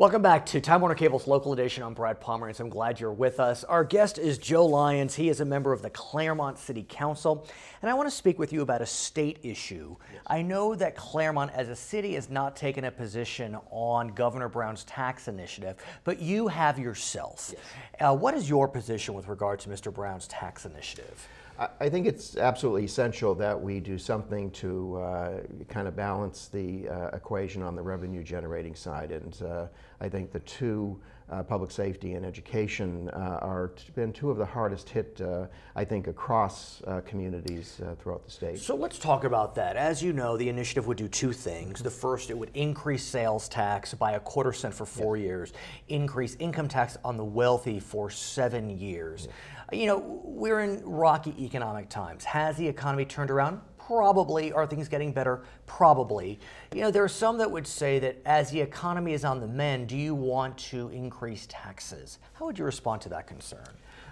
Welcome back to Time Warner Cable's Local Edition. I'm Brad Pomerance. I'm glad you're with us. Our guest is Joe Lyons. He is a member of the Claremont City Council, and I want to speak with you about a state issue. Yes. I know that Claremont as a city has not taken a position on Governor Brown's tax initiative, but you have yourself. Yes. What is your position with regard to Mr. Brown's tax initiative? I think it's absolutely essential that we do something to kind of balance the equation on the revenue generating side, and I think the two, public safety and education, are been two of the hardest hit, I think, across communities throughout the state. So let's talk about that. As you know, the initiative would do two things. The first, it would increase sales tax by 1/4 cent for 4 years, increase income tax on the wealthy for 7 years. You know, we're in rocky economic times. Has the economy turned around? Probably. Are things getting better? Probably. You know, there are some that would say that as the economy is on the mend, do you want to increase taxes? How would you respond to that concern?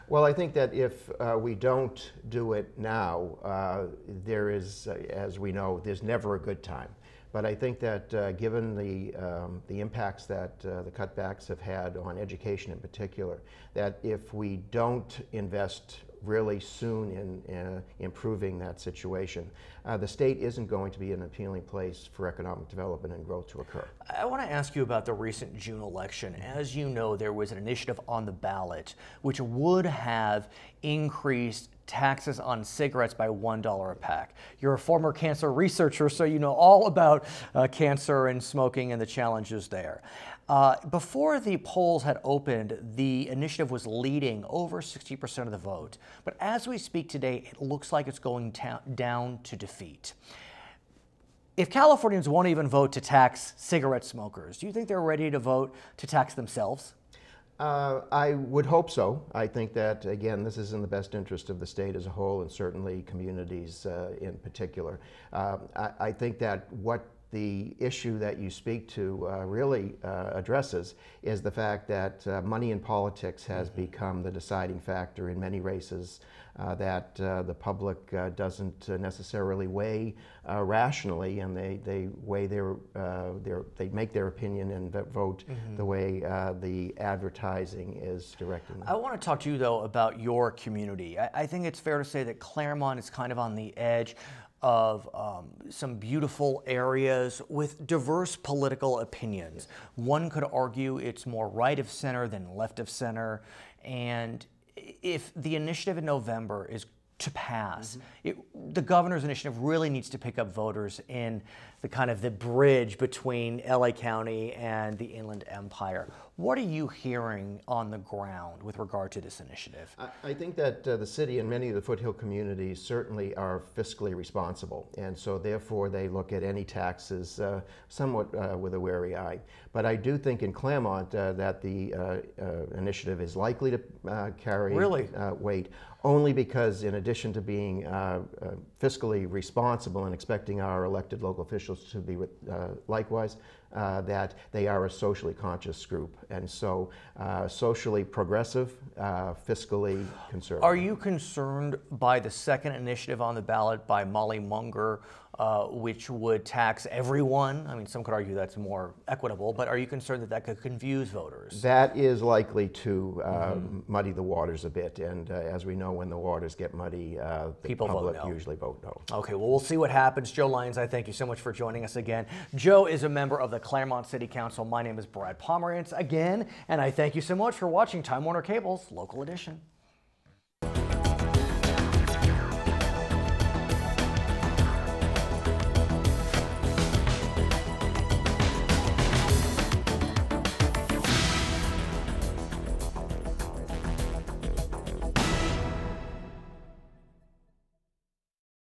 Well, I think that if we don't do it now, there is, as we know, there's never a good time. But I think that given the impacts that the cutbacks have had on education in particular, that if we don't invest really soon in improving that situation, the state isn't going to be an appealing place for economic development and growth to occur. I want to ask you about the recent June election. As you know, there was an initiative on the ballot which would have increased taxes on cigarettes by $1 a pack. You're a former cancer researcher, so you know all about cancer and smoking and the challenges there. Before the polls had opened, the initiative was leading over 60% of the vote. But as we speak today, it looks like it's going down to defeat. If Californians won't even vote to tax cigarette smokers, do you think they're ready to vote to tax themselves? I would hope so. I think that, again, this is in the best interest of the state as a whole, and certainly communities in particular. I think that what the issue that you speak to really addresses is the fact that money in politics has become the deciding factor in many races that the public doesn't necessarily weigh rationally, and they weigh they make their opinion and vote the way the advertising is directing them. I want to talk to you though about your community. I think it's fair to say that Claremont is kind of on the edge of some beautiful areas with diverse political opinions. One could argue it's more right of center than left of center, and if the initiative in November is to pass, the governor's initiative really needs to pick up voters in the kind of the bridge between LA County and the Inland Empire. What are you hearing on the ground with regard to this initiative? I think that the city and many of the foothill communities certainly are fiscally responsible, and so therefore they look at any taxes somewhat with a wary eye. But I do think in Claremont that the initiative is likely to carry weight, only because in addition to being fiscally responsible and expecting our elected local officials to be likewise, that they are a socially conscious group, and so socially progressive, fiscally conservative. Are you concerned by the second initiative on the ballot by Molly Munger, which would tax everyone? I mean, some could argue that's more equitable, but are you concerned that that could confuse voters? That is likely to muddy the waters a bit, and as we know, when the waters get muddy, the public usually vote no. Okay, well, we'll see what happens. Joe Lyons, I thank you so much for joining us again. Joe is a member of the Claremont City Council. My name is Brad Pomerance again, and I thank you so much for watching Time Warner Cable's Local Edition.